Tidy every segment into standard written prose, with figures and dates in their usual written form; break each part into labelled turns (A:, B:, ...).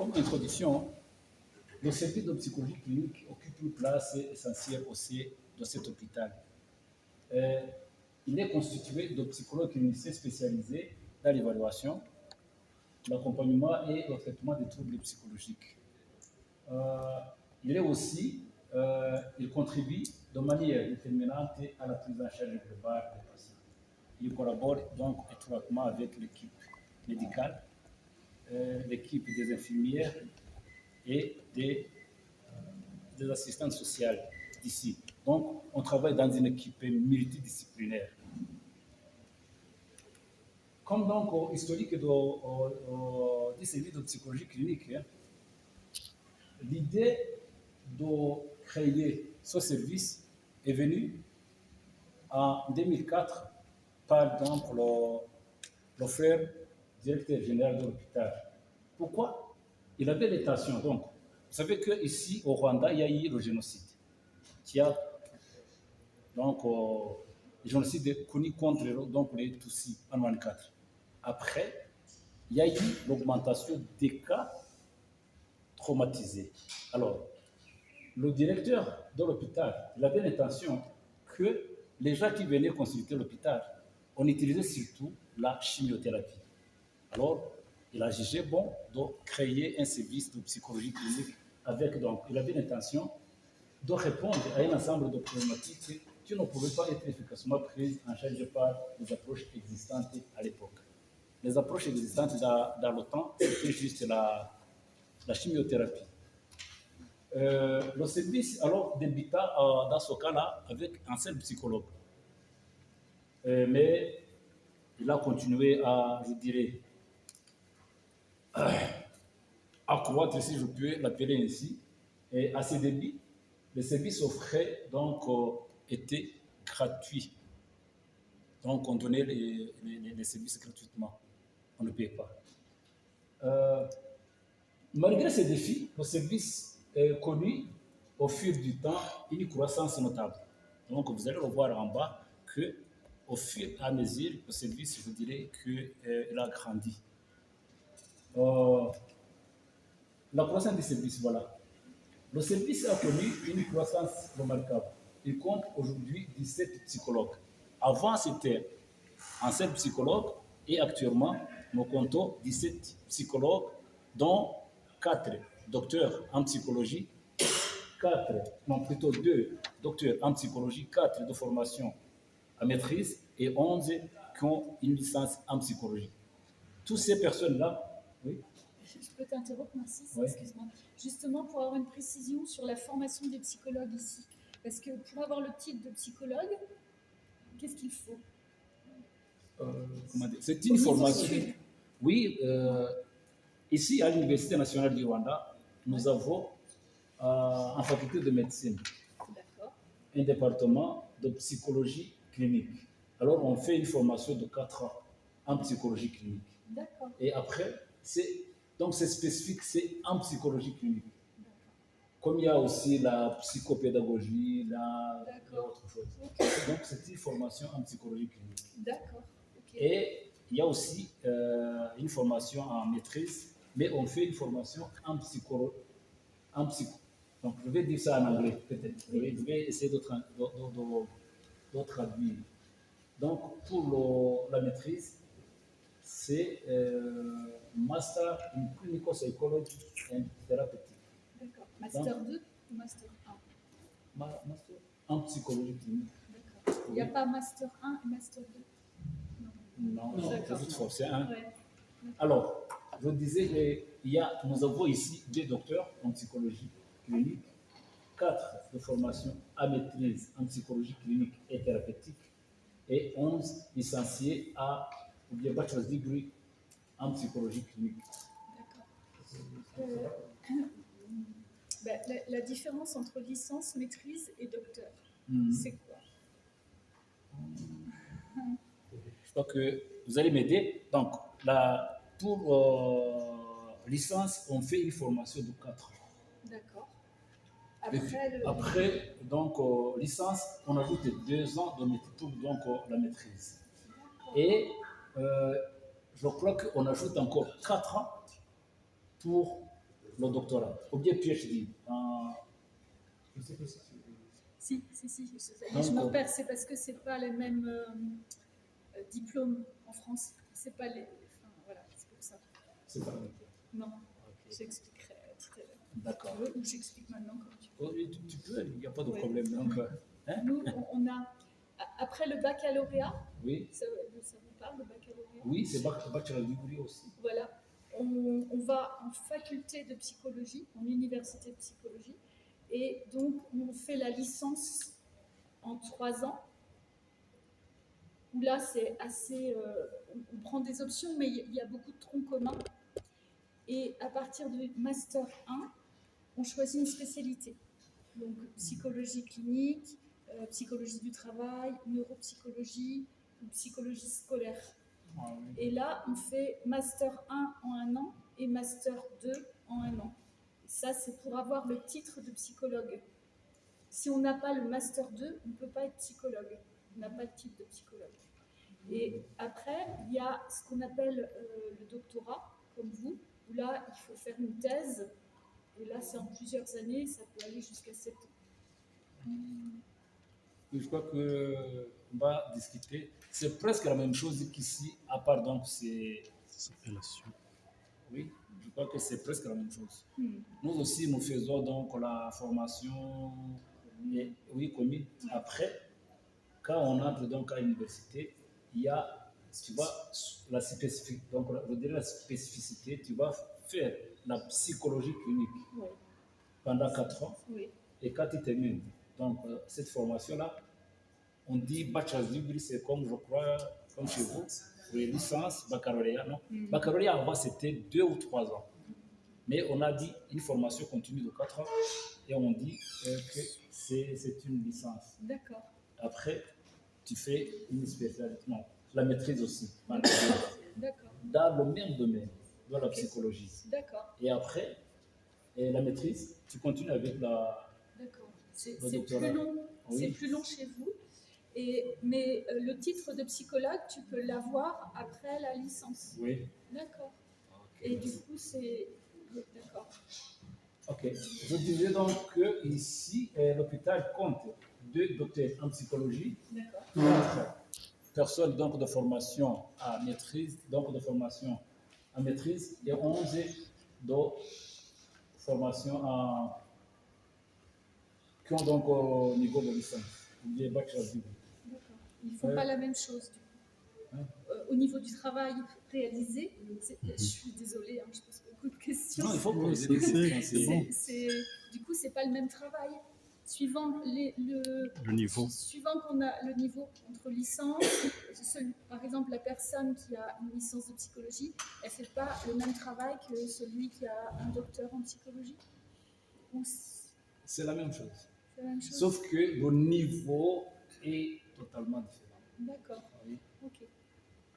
A: Comme introduction, le service de psychologie clinique occupe une place essentielle au sein de cet hôpital. Euh, il est constitué de psychologues cliniciens spécialisés dans l'évaluation, l'accompagnement et le traitement des troubles psychologiques. Euh, il contribue de manière déterminante à la prise en charge globale des patients. Il collabore donc étroitement avec l'équipe médicale, l'équipe des infirmières et des assistantes sociales d'ici. Donc, on travaille dans une équipe multidisciplinaire. Comme donc historique du service de psychologie clinique, hein, l'idée de créer ce service est venue en 2004 par donc, le frère directeur général de l'hôpital. Pourquoi? Il avait l'intention. Donc, vous savez qu'ici au Rwanda, il y a eu le génocide. Qui a donc le génocide connu contre donc, les Tutsis en 1994. Après, il y a eu l'augmentation des cas traumatisés. Alors, le directeur de l'hôpital, il avait l'intention que les gens qui venaient consulter l'hôpital, on utilisait surtout la chimiothérapie. Alors, il a jugé bon de créer un service de psychologie clinique avec, donc, il avait l'intention de répondre à un ensemble de problématiques qui ne pouvaient pas être efficacement prises en charge par les approches existantes à l'époque. Les approches existantes dans le temps, c'était juste la chimiothérapie. Le service alors débuta dans ce cas-là avec un seul psychologue. Mais il a continué à, je dirais, à croître, si je peux l'appeler ainsi. Et à ses débuts, le service offrait donc était gratuit. Donc on donnait les services gratuitement. On ne payait pas. Malgré ces défis, le service est connu au fil du temps une croissance notable. Donc vous allez le voir en bas que au fur et à mesure, le service, je dirais qu'il a grandi. La croissance du service, voilà. Le service a connu une croissance remarquable. Il compte aujourd'hui 17 psychologues. Avant, c'était un seul psychologue et actuellement, nous comptons 17 psychologues, dont 4 docteurs en psychologie, 4, non plutôt 2 docteurs en psychologie, 4 de formation à maîtrise et 11 qui ont une licence en psychologie. Toutes ces personnes-là, oui.
B: Je peux t'interrompre, merci,
A: Oui.
B: excuse-moi. Justement, pour avoir une précision sur la formation des psychologues ici. Parce que pour avoir le titre de psychologue, qu'est-ce qu'il faut?
A: C'est une formation. Oui, ici à l'Université nationale du Rwanda, nous avons en faculté de médecine un département de psychologie clinique. Alors on fait une formation de 4 ans en psychologie clinique.
B: D'accord.
A: Et après, c'est spécifique, c'est en psychologie clinique. Comme il y a aussi la psychopédagogie, et autre chose. Okay. Donc c'est une formation en psychologie clinique.
B: D'accord. Okay.
A: Et il y a aussi une formation en maîtrise, mais on fait une formation en psycho. Donc je vais dire ça en anglais peut-être. Je vais essayer de traduire. Donc pour la maîtrise, c'est Master in Clinical Psychology and Therapeutic.
B: D'accord. Master 2 ou Master 1?
A: Master en psychologie clinique.
B: D'accord. Il n'y a pas Master 1 et Master 2?
A: Non, c'est juste forcé. Hein. Ouais. Alors, je disais, nous avons ici 2 docteurs en psychologie clinique, 4 de formation à maîtrise en psychologie clinique et thérapeutique, et 11 licenciés ou bien bachelor's degree en psychologie clinique.
B: D'accord. La différence entre licence, maîtrise et docteur, c'est quoi?
A: Je crois que vous allez m'aider. Donc, pour licence, on fait une formation de 4 ans.
B: D'accord.
A: Après donc, licence, on ajoute 2 ans de maîtrise, donc la maîtrise. Et je crois qu'on ajoute encore 4 ans pour le doctorat, ou bien PhD. Je sais que c'est.
B: Si.
A: Donc,
B: Je me repère, c'est parce que c'est pas les mêmes diplômes en France. C'est pas les. Enfin, voilà, c'est pour ça.
A: C'est pas vrai.
B: Non,
A: Ok.
B: j'expliquerai tout à l'heure.
A: D'accord.
B: Tu veux, ou j'explique maintenant comme tu veux.
A: Oh, oui, tu peux, il n'y a pas de
B: Ouais.
A: problème. Donc, hein?
B: Nous, on a. Après le baccalauréat,
A: Oui,
B: ça vous parle, le baccalauréat?
A: oui, c'est bachelor degree aussi.
B: Voilà. On va en faculté de psychologie, en université de psychologie, et donc on fait la licence en 3 ans, où là c'est assez... on prend des options, mais il y a beaucoup de troncs communs. Et à partir du Master 1, on choisit une spécialité. Donc psychologie clinique, psychologie du travail, neuropsychologie ou psychologie scolaire.
A: Ah, oui.
B: Et là, on fait Master 1 en 1 an et Master 2 en 1 an. Et ça, c'est pour avoir le titre de psychologue. Si on n'a pas le Master 2, on ne peut pas être psychologue. On n'a pas le titre de psychologue. Et après, il y a ce qu'on appelle le doctorat, comme vous, où là, il faut faire une thèse. Et là, c'est en plusieurs années, ça peut aller jusqu'à 7 ans.
A: Je crois qu'on va discuter. C'est presque la même chose qu'ici, à part donc c'est. Oui, je crois que c'est presque la même chose. Nous aussi, nous faisons donc la formation, et, oui, commune. Après, quand on entre donc à l'université, il y a, tu vois, la spécificité, donc je dirais la spécificité, tu vas faire la psychologie clinique
B: Oui.
A: pendant 4 ans.
B: Oui.
A: Et quand tu termines donc cette formation-là, on dit bachelor degree, c'est comme je crois, comme chez vous, les licences, baccalauréat, non? Baccalauréat avant c'était 2 ou 3 ans. Mais on a dit une formation continue de 4 ans et on dit que c'est une licence.
B: D'accord.
A: Après, tu fais une spécialité, non, la maîtrise aussi,
B: D'accord.
A: dans le même domaine, dans la psychologie.
B: D'accord.
A: Et après, la maîtrise, tu continues avec la.
B: D'accord. C'est
A: Le
B: plus
A: doctorat.
B: long.
A: Oui.
B: C'est plus long chez vous. Mais le titre de psychologue, tu peux l'avoir après la licence.
A: Oui.
B: D'accord.
A: Ok.
B: Et du coup, c'est. D'accord.
A: Ok. Je disais donc que ici, l'hôpital compte 2 docteurs en psychologie,
B: D'accord.
A: 4 personnes donc de formation à maîtrise, donc de formation à maîtrise, et 11 de formation qui ont donc au niveau de licence, des bachelor degree.
B: D'accord. Ils ne font pas la même chose, du coup.
A: Hein?
B: Au niveau du travail réalisé, je suis désolée, hein, je pose beaucoup de questions.
A: Non, il faut poser des questions.
B: Du coup, c'est pas le même travail. Suivant
C: Le niveau.
B: Suivant qu'on a le niveau entre licences, par exemple, la personne qui a une licence de psychologie, elle ne fait pas le même travail que celui qui a un docteur en psychologie. Ou
A: C'est la même chose.
B: c'est la même chose.
A: Sauf que le niveau est totalement différent.
B: D'accord.
A: Oui.
B: Ok.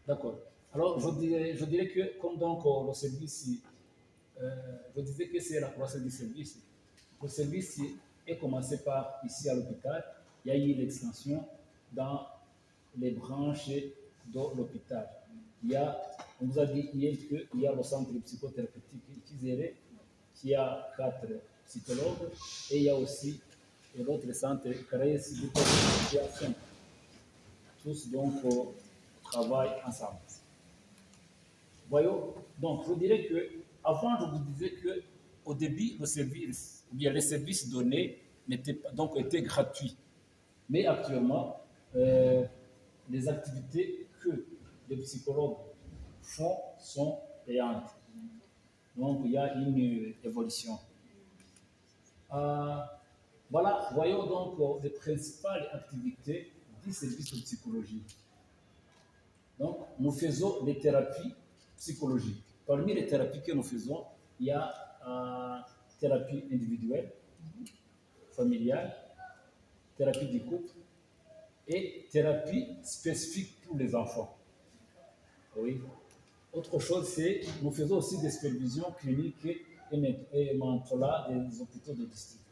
A: D'accord. Alors, je dirais que, comme donc le service, je disais que c'est la croissance du service. Le service est commencé par ici à l'hôpital. Il y a eu l'extension dans les branches de l'hôpital. On vous a dit hier qu'il y a le centre psychothérapeutique Kizere, qui a 4 psychologues, et il y a aussi l'autre centre créé qui a 5. Tous donc travaillent ensemble. Voyons, donc je dirais que avant je vous disais que au début le service, ou bien les services donnés étaient gratuits, mais actuellement les activités que les psychologues font sont payantes. Donc il y a une évolution. Voilà, voyons donc les principales activités du service de psychologie. Donc, nous faisons des thérapies psychologiques. Parmi les thérapies que nous faisons, il y a thérapie individuelle, familiale, thérapie du couple et thérapie spécifique pour les enfants. Oui. Autre chose, c'est nous faisons aussi des supervisions cliniques et mentales des hôpitaux de district.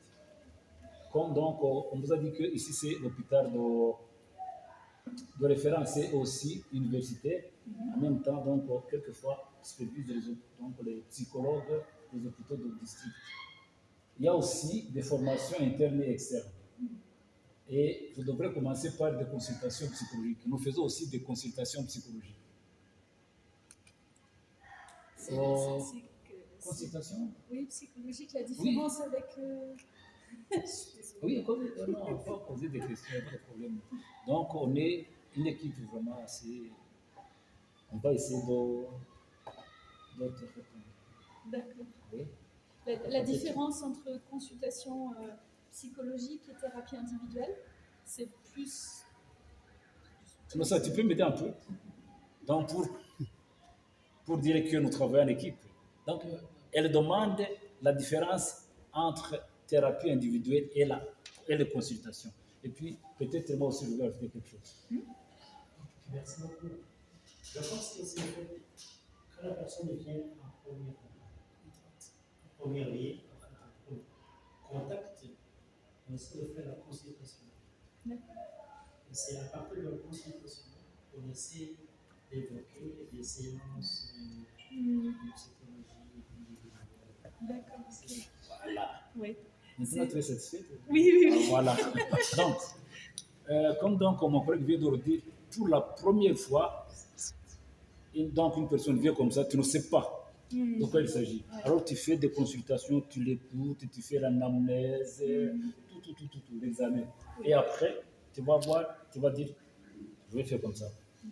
A: Comme donc, on vous a dit que ici c'est l'hôpital de référence et aussi universitaire. En même temps, donc, quelquefois, supervise donc, les psychologues des hôpitaux de district. Il y a aussi des formations internes et externes. Et je devrais commencer par des consultations psychologiques. Nous faisons aussi des consultations psychologiques.
B: C'est
A: Consultation?
B: oui, psychologique, la différence avec...
A: Oui, non, on peut poser des questions, pas de problème. Donc, on est une équipe vraiment assez... On va essayer de te répondre.
B: D'accord.
A: Oui.
B: La différence entre consultation psychologique et thérapie individuelle, c'est plus...
A: Non, ça, tu peux m'aider un peu. Donc, pour dire que nous travaillons en équipe. Donc, elle demande la différence entre thérapie individuelle et les consultations. Et puis, peut-être moi aussi, je vais ajouter quelque chose.
D: Merci beaucoup. Je pense que c'est le fait quand la personne vient en première ligne, en contact, on essaie de faire la consultation. Et c'est à partir de la consultation qu'on essaie d'évoquer des séances de psychologie individuelle.
B: D'accord.
A: Voilà.
B: Oui.
A: Maintenant, tu es satisfaite?
B: Oui.
A: Voilà. Donc, comme donc mon collègue vient de le dire, pour la première fois, donc une personne vient comme ça, tu ne sais pas de quoi il s'agit. Ouais. Alors tu fais des consultations, tu l'écoutes, tu fais l'anamnèse, tout, l'examen. Oui. Et après, tu vas voir, tu vas dire, je vais faire comme ça.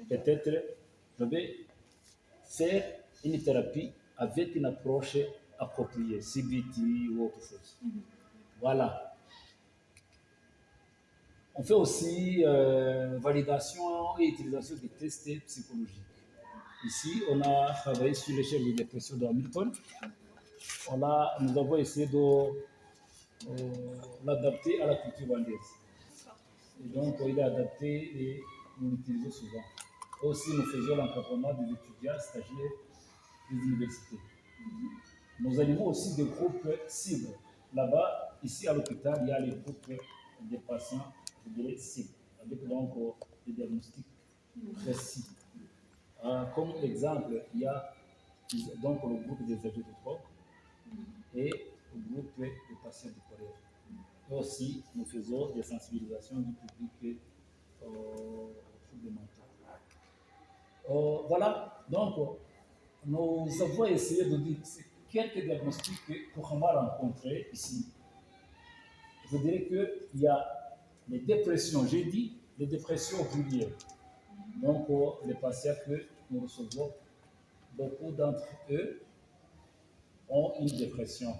A: Peut-être, je vais faire une thérapie avec une approche appropriée, CBT ou autre chose. Voilà. On fait aussi validation et utilisation des tests psychologiques. Ici, on a travaillé sur l'échelle de dépression de Hamilton. Nous avons essayé de l'adapter à la culture rwandaise. Et donc, il est adapté et nous l'utilisons souvent. Aussi, nous faisions l'encadrement des étudiants stagiaires des universités. Nous animons aussi des groupes cibles. Là-bas, ici à l'hôpital, il y a les groupes des patients, je dirais cibles, avec donc des diagnostics précis. Comme exemple, il y a donc le groupe des âgés de drogue et le groupe des patients de colère. Et aussi, nous faisons des sensibilisations du public aux troubles mentaux. Voilà, donc nous avons essayé de dire quelques diagnostics couramment rencontrés ici. Je dirais qu'il y a les dépressions, j'ai dit les dépressions ouvrières. Donc, les patients que nous recevons, beaucoup d'entre eux ont une dépression.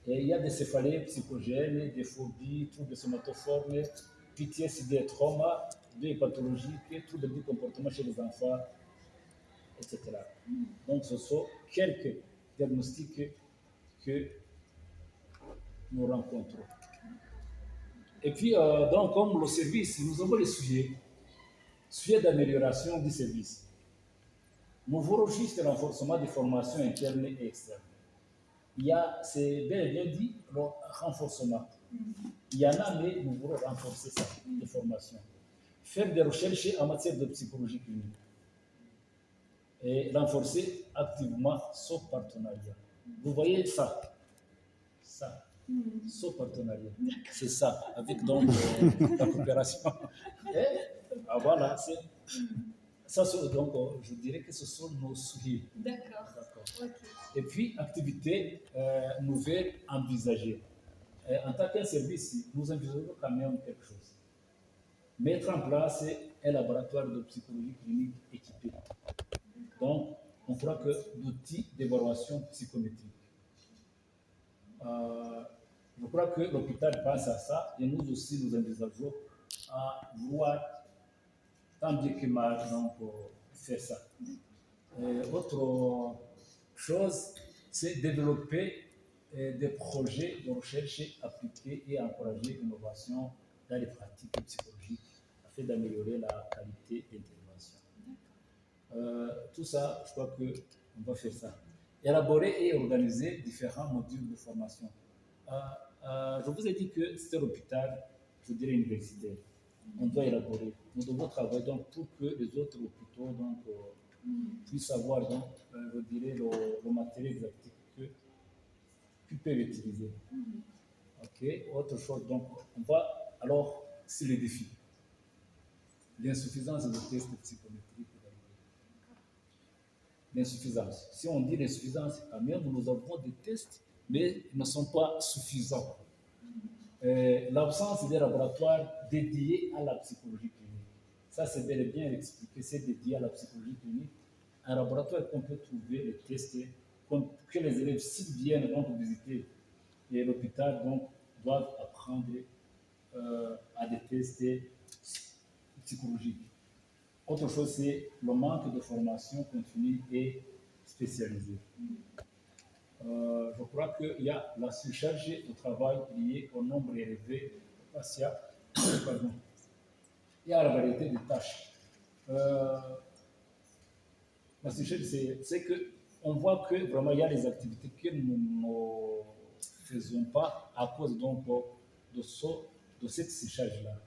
A: Et il y a des céphalées psychogènes, des phobies, troubles somatoformes, PTSD, trauma, des pathologiques, troubles du comportement chez les enfants, etc. Donc, ce sont quelques diagnostics que nous rencontrons. Et puis, donc, comme le service, nous avons les sujets d'amélioration du service. Nous voulons juste le renforcement des formations internes et externes. C'est bel et bien dit, le renforcement. Il y en a, mais nous voulons renforcer ça, les formations. Faire des recherches en matière de psychologie clinique. Et renforcer activement son partenariat. Vous voyez ça? Ça. Son partenariat. C'est ça, avec donc la coopération. Voilà, ça, donc, je dirais que ce sont nos souliers.
B: D'accord. Okay.
A: Et puis, activités nouvelles envisagées. En tant qu'un service, nous envisageons quand même quelque chose. Mettre en place un laboratoire de psychologie clinique équipé. Donc, on croit que d'outils d'évaluation psychométrique. Je crois que l'hôpital pense à ça et nous aussi, nous envisageons à vouloir tant bien que mal faire ça. Autre chose, c'est développer des projets de recherche appliqués et encourager l'innovation dans les pratiques psychologiques afin d'améliorer la qualité d'intervention. Tout ça, je crois qu'on va faire ça. Élaborer et organiser différents modules de formation. Je vous ai dit que c'était l'hôpital, je dirais universitaire. On doit élaborer. Nous devons travailler donc pour que les autres hôpitaux puissent avoir donc, je dirais, le matériel didactique que qui peuvent utiliser. Ok, autre chose, donc on va alors sur les défis. L'insuffisance des tests psychométriques. L'insuffisance. Si on dit l'insuffisance, quand même, nous avons des tests, mais ils ne sont pas suffisants. L'absence des laboratoires dédiés à la psychologie clinique. Ça, c'est bel et bien expliqué, c'est dédié à la psychologie clinique. Un laboratoire qu'on peut trouver, les tests, que les élèves, s'ils viennent donc visiter l'hôpital, donc, doivent apprendre à des tests psychologiques. Autre chose, c'est le manque de formation continue et spécialisée. Je crois qu'il y a la surcharge de travail liée au nombre élevé de patients. Pardon. Il y a la variété de tâches. La surcharge, c'est qu'on voit que vraiment il y a des activités que nous ne faisons pas à cause donc de cette surcharge-là.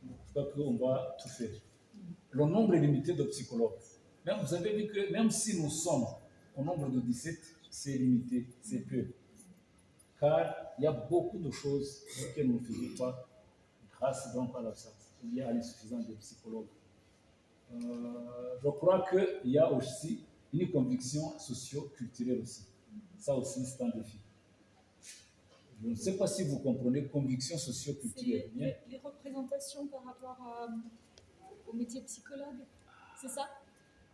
A: Je crois qu'on va tout faire. Le nombre est limité de psychologues. Même, vous avez vu que même si nous sommes au nombre de 17, c'est limité, c'est peu. Car il y a beaucoup de choses que nous ne faisons pas grâce donc à l'absence. Il y a l'insuffisance des psychologues. Je crois qu'il y a aussi une conviction socio-culturelle aussi. Ça aussi, c'est un défi. Je ne sais pas si vous comprenez conviction socio-culturelle.
B: Les représentations par rapport au métier de psychologue, c'est ça?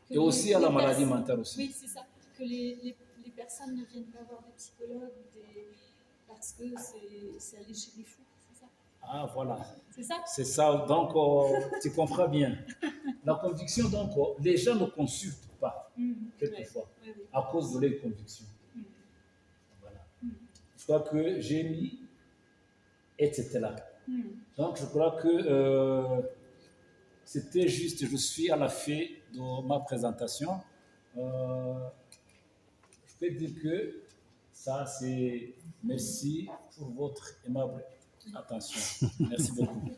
A: Et aussi à la maladie mentale aussi.
B: Oui, c'est ça. Que les personnes ne viennent pas voir des psychologues parce que c'est aller chez les fous, c'est ça?
A: Ah, voilà.
B: C'est ça?
A: C'est ça. Donc, tu comprends bien. La conviction, donc, les gens ne consultent pas, quelquefois, à cause de leurs convictions. Voilà. Je crois que j'ai mis, etc. Donc, je crois que c'était juste, je suis à la fin de ma présentation. Je peux dire que ça, c'est merci pour votre aimable attention. Merci beaucoup.